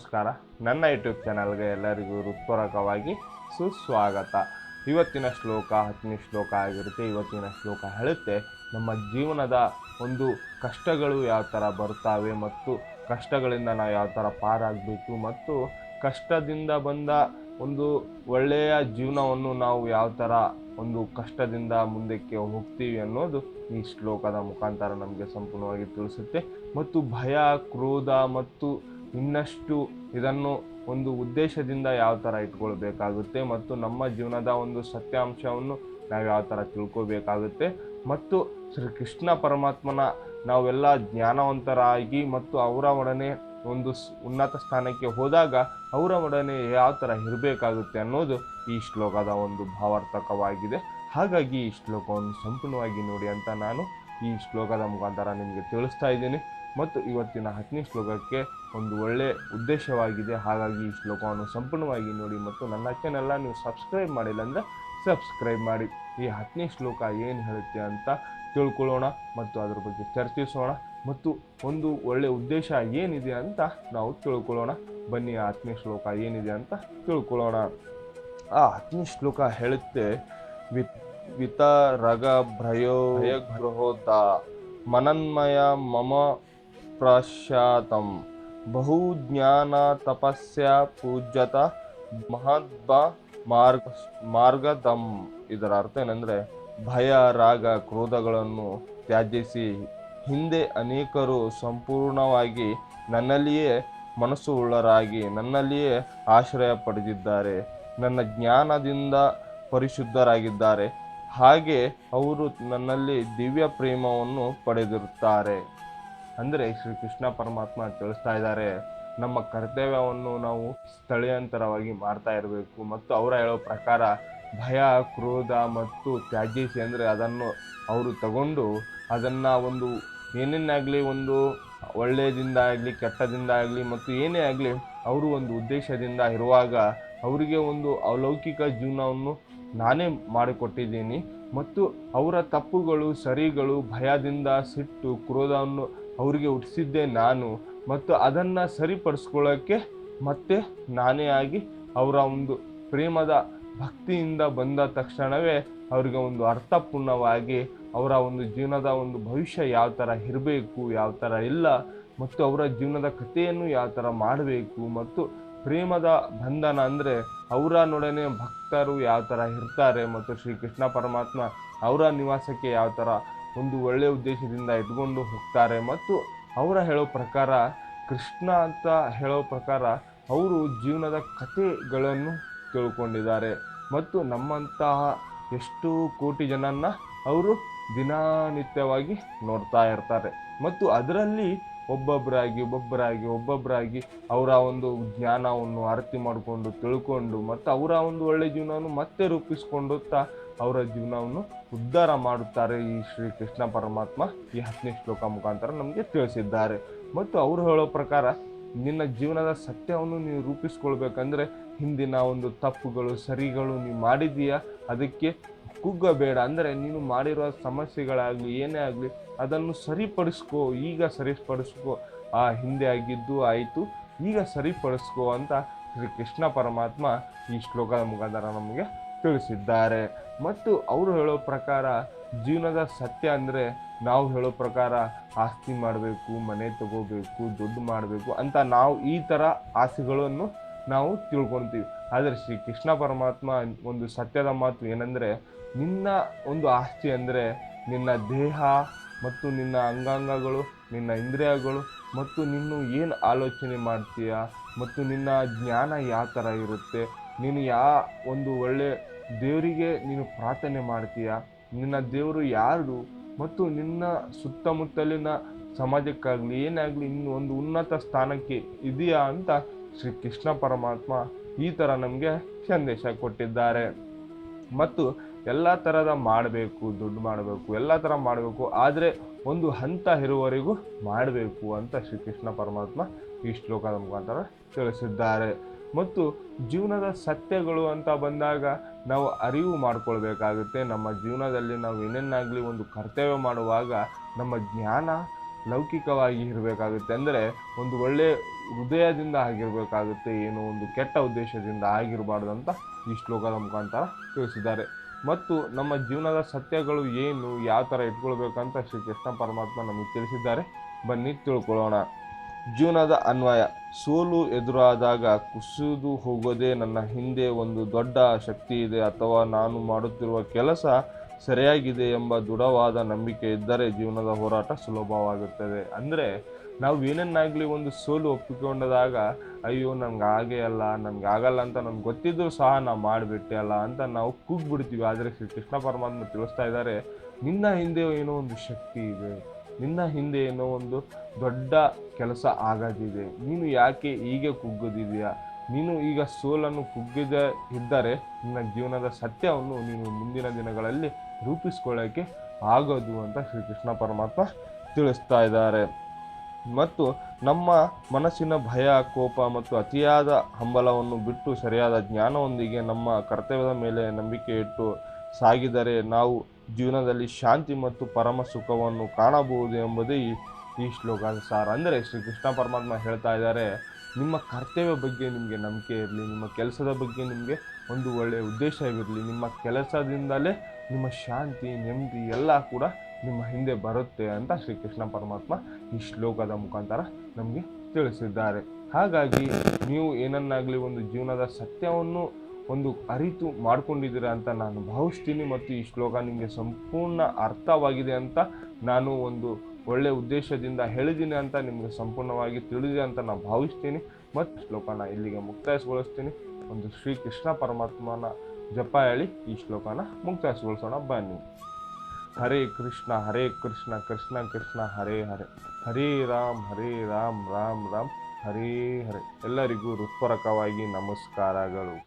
ನಮಸ್ಕಾರ. ನನ್ನ ಯೂಟ್ಯೂಬ್ ಚಾನಲ್ಗೆ ಎಲ್ಲರಿಗೂ ಹೃತ್ಪೂರ್ವಕವಾಗಿ ಸುಸ್ವಾಗತ. ಇವತ್ತಿನ ಶ್ಲೋಕ 10ನೇ ಶ್ಲೋಕ ಆಗಿರುತ್ತೆ. ಇವತ್ತಿನ ಶ್ಲೋಕ ಹೇಳುತ್ತೆ, ನಮ್ಮ ಜೀವನದ ಒಂದು ಕಷ್ಟಗಳು ಯಾವ ಥರ ಬರ್ತಾವೆ ಮತ್ತು ಕಷ್ಟಗಳಿಂದ ನಾವು ಯಾವ ಥರ ಪಾರಾಗಬೇಕು ಮತ್ತು ಕಷ್ಟದಿಂದ ಬಂದ ಒಂದು ಒಳ್ಳೆಯ ಜೀವನವನ್ನು ನಾವು ಯಾವ ಥರ ಒಂದು ಕಷ್ಟದಿಂದ ಮುಂದಕ್ಕೆ ಹೋಗ್ತೀವಿ ಅನ್ನೋದು ಈ ಶ್ಲೋಕದ ಮುಖಾಂತರ ನಮಗೆ ಸಂಪೂರ್ಣವಾಗಿ ತಿಳಿಸುತ್ತೆ. ಮತ್ತು ಭಯ, ಕ್ರೋಧ ಮತ್ತು ಇನ್ನಷ್ಟು ಇದನ್ನು ಒಂದು ಉದ್ದೇಶದಿಂದ ಯಾವ ಥರ ಇಟ್ಕೊಳ್ಬೇಕಾಗುತ್ತೆ ಮತ್ತು ನಮ್ಮ ಜೀವನದ ಒಂದು ಸತ್ಯಾಂಶವನ್ನು ನಾವು ಯಾವ ಥರ ತಿಳ್ಕೊಬೇಕಾಗುತ್ತೆ ಮತ್ತು ಶ್ರೀ ಕೃಷ್ಣ ಪರಮಾತ್ಮನ ನಾವೆಲ್ಲ ಜ್ಞಾನವಂತರಾಗಿ ಮತ್ತು ಅವರ ಒಡನೆ ಒಂದು ಉನ್ನತ ಸ್ಥಾನಕ್ಕೆ ಹೋದಾಗ ಅವರ ಒಡನೆ ಯಾವ ಥರ ಇರಬೇಕಾಗುತ್ತೆ ಅನ್ನೋದು ಈ ಶ್ಲೋಕದ ಒಂದು ಭಾವಾರ್ಥಕವಾಗಿದೆ. ಹಾಗಾಗಿ ಈ ಶ್ಲೋಕವನ್ನು ಸಂಪೂರ್ಣವಾಗಿ ನೋಡಿ ಅಂತ ನಾನು ಈ ಶ್ಲೋಕದ ಮುಖಾಂತರ ನಿಮಗೆ ತಿಳಿಸ್ತಾ ಇದ್ದೀನಿ. ಮತ್ತು ಇವತ್ತಿನ 10ನೇ ಶ್ಲೋಕಕ್ಕೆ ಒಂದು ಒಳ್ಳೆಯ ಉದ್ದೇಶವಾಗಿದೆ. ಹಾಗಾಗಿ ಈ ಶ್ಲೋಕವನ್ನು ಸಂಪೂರ್ಣವಾಗಿ ನೋಡಿ ಮತ್ತು ನನ್ನ ಚಾನೆಲ್ನ ನೀವು ಸಬ್ಸ್ಕ್ರೈಬ್ ಮಾಡಿಲ್ಲ ಅಂದರೆ ಸಬ್ಸ್ಕ್ರೈಬ್ ಮಾಡಿ. ಈ 10ನೇ ಶ್ಲೋಕ ಏನು ಹೇಳುತ್ತೆ ಅಂತ ತಿಳ್ಕೊಳ್ಳೋಣ ಮತ್ತು ಅದ್ರ ಬಗ್ಗೆ ಚರ್ಚಿಸೋಣ ಮತ್ತು ಒಂದು ಒಳ್ಳೆಯ ಉದ್ದೇಶ ಏನಿದೆ ಅಂತ ನಾವು ತಿಳ್ಕೊಳ್ಳೋಣ. ಬನ್ನಿ, ಆ 10ನೇ ಶ್ಲೋಕ ಏನಿದೆ ಅಂತ ತಿಳ್ಕೊಳ್ಳೋಣ. ಆ 10ನೇ ಶ್ಲೋಕ ಹೇಳುತ್ತೆ, ವಿತರಗ ಭಯೋಗೃಹೋತ ಮನನ್ಮಯ ಮಮ ಪ್ರಶಾತಂ ಬಹುಜ್ಞಾನ ತಪಸ್ಯ ಪೂಜ್ಯತ ಮಹದ್ಭ ಮಾರ್ಗದಂ. ಇದರ ಅರ್ಥ ಏನಂದರೆ, ಭಯ, ರಾಗ, ಕ್ರೋಧಗಳನ್ನು ತ್ಯಜಿಸಿ ಹಿಂದೆ ಅನೇಕರು ಸಂಪೂರ್ಣವಾಗಿ ನನ್ನಲ್ಲಿಯೇ ಮನಸ್ಸು ಉಳ್ಳರಾಗಿ ನನ್ನಲ್ಲಿಯೇ ಆಶ್ರಯ ಪಡೆದಿದ್ದಾರೆ. ನನ್ನ ಜ್ಞಾನದಿಂದ ಪರಿಶುದ್ಧರಾಗಿದ್ದಾರೆ. ಹಾಗೆ ಅವರು ನನ್ನಲ್ಲಿ ದಿವ್ಯ ಪ್ರೇಮವನ್ನು ಪಡೆದಿರುತ್ತಾರೆ. ಅಂದರೆ ಶ್ರೀ ಕೃಷ್ಣ ಪರಮಾತ್ಮ ತಿಳಿಸ್ತಾ ಇದ್ದಾರೆ, ನಮ್ಮ ಕರ್ತವ್ಯವನ್ನು ನಾವು ಸ್ಥಳೀಯಾಂತರವಾಗಿ ಮಾಡ್ತಾ ಇರಬೇಕು ಮತ್ತು ಅವರ ಹೇಳೋ ಪ್ರಕಾರ ಭಯ, ಕ್ರೋಧ ಮತ್ತು ತ್ಯಾಜಿಸಿ ಅಂದರೆ ಅದನ್ನು ಅವರು ತಗೊಂಡು ಅದನ್ನು ಒಂದು ಏನೇನಾಗಲಿ ಒಂದು ಒಳ್ಳೆಯದಿಂದ ಆಗಲಿ ಕೆಟ್ಟದಿಂದ ಆಗಲಿ ಮತ್ತು ಏನೇ ಆಗಲಿ ಅವರು ಒಂದು ಉದ್ದೇಶದಿಂದ ಇರುವಾಗ ಅವರಿಗೆ ಒಂದು ಅಲೌಕಿಕ ಜೀವನವನ್ನು ನಾನೇ ಮಾಡಿಕೊಟ್ಟಿದ್ದೀನಿ ಮತ್ತು ಅವರ ತಪ್ಪುಗಳು ಸರಿಗಳು ಭಯದಿಂದ ಸಿಟ್ಟು ಕ್ರೋಧವನ್ನು ಅವರಿಗೆ ಹುಟ್ಟಿಸಿದ್ದೆ ನಾನು ಮತ್ತು ಅದನ್ನು ಸರಿಪಡಿಸ್ಕೊಳ್ಳೋಕ್ಕೆ ಮತ್ತೆ ನಾನೇ ಆಗಿ ಅವರ ಒಂದು ಪ್ರೇಮದ ಭಕ್ತಿಯಿಂದ ಬಂದ ತಕ್ಷಣವೇ ಅವರಿಗೆ ಒಂದು ಅರ್ಥಪೂರ್ಣವಾಗಿ ಅವರ ಒಂದು ಜೀವನದ ಒಂದು ಭವಿಷ್ಯ ಯಾವ ಥರ ಇರಬೇಕು ಯಾವ ಥರ ಇಲ್ಲ ಮತ್ತು ಅವರ ಜೀವನದ ಕಥೆಯನ್ನು ಯಾವ ಥರ ಮಾಡಬೇಕು ಮತ್ತು ಪ್ರೇಮದ ಬಂಧನ ಅಂದರೆ ಅವರ ನೊಡನೆ ಭಕ್ತರು ಯಾವ ಥರ ಇರ್ತಾರೆ ಮತ್ತು ಶ್ರೀಕೃಷ್ಣ ಪರಮಾತ್ಮ ಅವರ ನಿವಾಸಕ್ಕೆ ಯಾವ ಥರ ಒಂದು ಒಳ್ಳೆಯ ಉದ್ದೇಶದಿಂದ ಇಟ್ಕೊಂಡು ಹೋಗ್ತಾರೆ ಮತ್ತು ಅವರ ಹೇಳೋ ಪ್ರಕಾರ ಕೃಷ್ಣ ಅಂತ ಹೇಳೋ ಪ್ರಕಾರ ಅವರು ಜೀವನದ ಕಥೆಗಳನ್ನು ತಿಳ್ಕೊಂಡಿದ್ದಾರೆ ಮತ್ತು ನಮ್ಮಂತಹ ಎಷ್ಟು ಕೋಟಿ ಜನನ್ನ ಅವರು ದಿನನಿತ್ಯವಾಗಿ ನೋಡ್ತಾ ಇರ್ತಾರೆ ಮತ್ತು ಅದರಲ್ಲಿ ಒಬ್ಬೊಬ್ಬರಾಗಿ ಅವರ ಒಂದು ಜ್ಞಾನವನ್ನು ಅರ್ಥ ಮಾಡಿಕೊಂಡು ತಿಳ್ಕೊಂಡು ಮತ್ತು ಅವರ ಒಂದು ಒಳ್ಳೆಯ ಜೀವನವನ್ನು ಮತ್ತೆ ರೂಪಿಸ್ಕೊಂಡುತ್ತಾ ಅವರ ಜೀವನವನ್ನು ಉದ್ಧಾರ ಮಾಡುತ್ತಾರೆ. ಈ ಶ್ರೀ ಕೃಷ್ಣ ಪರಮಾತ್ಮ ಈ 10ನೇ ಶ್ಲೋಕ ಮುಖಾಂತರ ನಮಗೆ ತಿಳಿಸಿದ್ದಾರೆ. ಮತ್ತು ಅವರು ಹೇಳೋ ಪ್ರಕಾರ ನಿನ್ನ ಜೀವನದ ಸತ್ಯವನ್ನು ನೀವು ರೂಪಿಸ್ಕೊಳ್ಬೇಕಂದ್ರೆ ಹಿಂದಿನ ಒಂದು ತಪ್ಪುಗಳು ಸರಿಗಳು ನೀವು ಮಾಡಿದೀಯಾ ಅದಕ್ಕೆ ಕುಗ್ಗಬೇಡ. ಅಂದರೆ ನೀನು ಮಾಡಿರೋ ಸಮಸ್ಯೆಗಳಾಗಲಿ ಏನೇ ಆಗಲಿ ಅದನ್ನು ಸರಿಪಡಿಸ್ಕೋ, ಈಗ ಸರಿಪಡಿಸ್ಕೋ. ಆ ಹಿಂದೆ ಆಗಿದ್ದು ಆಯಿತು, ಈಗ ಸರಿಪಡಿಸ್ಕೋ ಅಂತ ಶ್ರೀ ಕೃಷ್ಣ ಪರಮಾತ್ಮ ಈ ಶ್ಲೋಕದ ಮುಖಾಂತರ ನಮಗೆ ತಿಳಿಸಿದ್ದಾರೆ. ಮತ್ತು ಅವರು ಹೇಳೋ ಪ್ರಕಾರ ಜೀವನದ ಸತ್ಯ ಅಂದರೆ ನಾವು ಹೇಳೋ ಪ್ರಕಾರ ಆಸ್ತಿ ಮಾಡಬೇಕು, ಮನೆ ತಗೋಬೇಕು, ದುಡ್ಡು ಮಾಡಬೇಕು ಅಂತ ನಾವು ಈ ಥರ ಆಸೆಗಳನ್ನು ನಾವು ತಿಳ್ಕೊತೀವಿ. ಆದರೆ ಶ್ರೀ ಕೃಷ್ಣ ಪರಮಾತ್ಮ ಒಂದು ಸತ್ಯದ ಮಾತು ಏನಂದರೆ, ನಿನ್ನ ಒಂದು ಆಸ್ತಿ ಅಂದರೆ ನಿನ್ನ ದೇಹ ಮತ್ತು ನಿನ್ನ ಅಂಗಾಂಗಗಳು, ನಿನ್ನ ಇಂದ್ರಿಯಗಳು ಮತ್ತು ನೀನು ಏನು ಆಲೋಚನೆ ಮಾಡ್ತೀಯ ಮತ್ತು ನಿನ್ನ ಜ್ಞಾನ ಯಾವ ಥರ ಇರುತ್ತೆ, ನೀನು ಒಂದು ಒಳ್ಳೆ ದೇವರಿಗೆ ನೀನು ಪ್ರಾರ್ಥನೆ ಮಾಡ್ತೀಯ, ನಿನ್ನ ದೇವರು ಯಾರು ಮತ್ತು ನಿನ್ನ ಸುತ್ತಮುತ್ತಲಿನ ಸಮಾಜಕ್ಕಾಗಲಿ ಏನಾಗಲಿ ಇನ್ನು ಒಂದು ಉನ್ನತ ಸ್ಥಾನಕ್ಕೆ ಇದೆಯಾ ಅಂತ ಶ್ರೀ ಕೃಷ್ಣ ಪರಮಾತ್ಮ ಈ ಥರ ನಮಗೆ ಸಂದೇಶ ಕೊಟ್ಟಿದ್ದಾರೆ. ಮತ್ತು ಎಲ್ಲ ಥರದ ಮಾಡಬೇಕು, ದುಡ್ಡು ಮಾಡಬೇಕು, ಎಲ್ಲ ಥರ ಮಾಡಬೇಕು, ಆದರೆ ಒಂದು ಹಂತ ಇರುವವರೆಗೂ ಮಾಡಬೇಕು ಅಂತ ಶ್ರೀಕೃಷ್ಣ ಪರಮಾತ್ಮ ಈ ಶ್ಲೋಕದ ಮುಖಾಂತರ ತಿಳಿಸಿದ್ದಾರೆ. ಮತ್ತು ಜೀವನದ ಸತ್ಯಗಳು ಅಂತ ಬಂದಾಗ ನಾವು ಅರಿವು ಮಾಡ್ಕೊಳ್ಬೇಕಾಗುತ್ತೆ. ನಮ್ಮ ಜೀವನದಲ್ಲಿ ನಾವು ಏನೇನಾಗಲಿ ಒಂದು ಕರ್ತವ್ಯ ಮಾಡುವಾಗ ನಮ್ಮ ಜ್ಞಾನ ಲೌಕಿಕವಾಗಿ ಇರಬೇಕಾಗುತ್ತೆ. ಅಂದರೆ ಒಂದು ಒಳ್ಳೆಯ ಹೃದಯದಿಂದ ಆಗಿರಬೇಕಾಗುತ್ತೆ, ಏನೋ ಒಂದು ಕೆಟ್ಟ ಉದ್ದೇಶದಿಂದ ಆಗಿರಬಾರ್ದು ಅಂತ ಈ ಶ್ಲೋಕದ ಮುಖಾಂತರ ತಿಳಿಸಿದ್ದಾರೆ. ಮತ್ತು ನಮ್ಮ ಜೀವನದ ಸತ್ಯಗಳು ಏನು, ಯಾವ ಥರ ಇಟ್ಕೊಳ್ಬೇಕಂತ ಶ್ರೀ ಕೃಷ್ಣ ಪರಮಾತ್ಮ ನಮಗೆ ತಿಳಿಸಿದ್ದಾರೆ. ಬನ್ನಿ ತಿಳ್ಕೊಳ್ಳೋಣ. ಜೀವನದ ಅನ್ವಯ: ಸೋಲು ಎದುರಾದಾಗ ಕುಸಿದು ಹೋಗೋದೇ ನನ್ನ ಹಿಂದೆ ಒಂದು ದೊಡ್ಡ ಶಕ್ತಿ ಇದೆ ಅಥವಾ ನಾನು ಮಾಡುತ್ತಿರುವ ಕೆಲಸ ಸರಿಯಾಗಿದೆ ಎಂಬ ದೃಢವಾದ ನಂಬಿಕೆ ಇದ್ದರೆ ಜೀವನದ ಹೋರಾಟ ಸುಲಭವಾಗುತ್ತದೆ. ಅಂದರೆ ನಾವು ಏನನ್ನಾಗಲಿ ಒಂದು ಸೋಲು ಒಪ್ಪಿಕೊಂಡಾಗ ಅಯ್ಯೋ ನನಗೆ ಆಗಲ್ಲ ಅಂತ ನಮ್ಗೆ ಗೊತ್ತಿದ್ದರೂ ಸಹ ನಾವು ಮಾಡಿಬಿಟ್ಟೆ ಅಲ್ಲ ಅಂತ ನಾವು ಕೂಗ್ಬಿಡ್ತೀವಿ. ಆದರೆ ಶ್ರೀ ಕೃಷ್ಣ ಪರಮಾತ್ಮ ತಿಳಿಸ್ತಾ ಇದ್ದಾರೆ, ನಿನ್ನ ಹಿಂದೆ ಏನೋ ಒಂದು ಶಕ್ತಿ ಇದೆ, ನಿನ್ನ ಹಿಂದೆ ಏನೋ ಒಂದು ದೊಡ್ಡ ಕೆಲಸ ಆಗೋದಿದೆ. ನೀನು ಯಾಕೆ ಹೀಗೆ ಕುಗ್ಗೋದಿದೆಯಾ? ನೀನು ಈಗ ಸೋಲನ್ನು ಕುಗ್ಗದೇ ಇದ್ದರೆ ನಿನ್ನ ಜೀವನದ ಸತ್ಯವನ್ನು ನೀನು ಮುಂದಿನ ದಿನಗಳಲ್ಲಿ ರೂಪಿಸ್ಕೊಳ್ಳೋಕ್ಕೆ ಆಗೋದು ಅಂತ ಶ್ರೀಕೃಷ್ಣ ಪರಮಾತ್ಮ ತಿಳಿಸ್ತಾ ಇದ್ದಾರೆ. ಮತ್ತು ನಮ್ಮ ಮನಸ್ಸಿನ ಭಯ, ಕೋಪ ಮತ್ತು ಅತಿಯಾದ ಹಂಬಲವನ್ನು ಬಿಟ್ಟು ಸರಿಯಾದ ಜ್ಞಾನದೊಂದಿಗೆ ನಮ್ಮ ಕರ್ತವ್ಯದ ಮೇಲೆ ನಂಬಿಕೆ ಇಟ್ಟು ಸಾಗಿದರೆ ನಾವು ಜೀವನದಲ್ಲಿ ಶಾಂತಿ ಮತ್ತು ಪರಮ ಸುಖವನ್ನು ಕಾಣಬಹುದು ಎಂಬುದೇ ಈ ಶ್ಲೋಕದ ಸಾರ. ಅಂದರೆ ಶ್ರೀ ಕೃಷ್ಣ ಪರಮಾತ್ಮ ಹೇಳ್ತಾ ಇದ್ದಾರೆ, ನಿಮ್ಮ ಕರ್ತವ್ಯ ಬಗ್ಗೆ ನಿಮಗೆ ನಂಬಿಕೆ ಇರಲಿ, ನಿಮ್ಮ ಕೆಲಸದ ಬಗ್ಗೆ ನಿಮಗೆ ಒಂದು ಒಳ್ಳೆಯ ಉದ್ದೇಶವಿರಲಿ, ನಿಮ್ಮ ಕೆಲಸದಿಂದಲೇ ನಿಮ್ಮ ಶಾಂತಿ, ನೆಮ್ಮದಿ ಎಲ್ಲ ಕೂಡ ನಿಮ್ಮ ಹಿಂದೆ ಬರುತ್ತೆ ಅಂತ ಶ್ರೀ ಕೃಷ್ಣ ಪರಮಾತ್ಮ ಈ ಶ್ಲೋಕದ ಮುಖಾಂತರ ನಮಗೆ ತಿಳಿಸಿದ್ದಾರೆ. ಹಾಗಾಗಿ ನೀವು ಏನನ್ನಾಗಲಿ ಒಂದು ಜೀವನದ ಸತ್ಯವನ್ನು ಒಂದು ಅರಿತು ಮಾಡ್ಕೊಂಡಿದ್ದೀರಾ ಅಂತ ನಾನು ಭಾವಿಸ್ತೀನಿ. ಮತ್ತು ಈ ಶ್ಲೋಕ ನಿಮಗೆ ಸಂಪೂರ್ಣ ಅರ್ಥವಾಗಿದೆ ಅಂತ ನಾನು ಒಂದು ಒಳ್ಳೆಯ ಉದ್ದೇಶದಿಂದ ಹೇಳಿದ್ದೀನಿ ಅಂತ ನಿಮಗೆ ಸಂಪೂರ್ಣವಾಗಿ ತಿಳಿದಿದೆ ಅಂತ ನಾನು ಭಾವಿಸ್ತೀನಿ. ಮತ್ತು ಶ್ಲೋಕನ ಇಲ್ಲಿಗೆ ಮುಕ್ತಾಯಗೊಳಿಸ್ತೀನಿ. ಒಂದು ಶ್ರೀ ಕೃಷ್ಣ ಪರಮಾತ್ಮನ ಜಪ ಹೇಳಿ ಈ ಶ್ಲೋಕನ ಮುಕ್ತಾಯಗೊಳಿಸೋಣ ಬನ್ನಿ. ಹರೇ ಕೃಷ್ಣ ಕೃಷ್ಣ ಕೃಷ್ಣ ಹರೇ ಹರೇ, ಹರೇ ರಾಮ್ ರಾಮ್ ರಾಮ್ ಹರೇ ಹರೇ. ಎಲ್ಲರಿಗೂ ಹೃತ್ಪೂರ್ವಕವಾಗಿ ನಮಸ್ಕಾರಗಳು.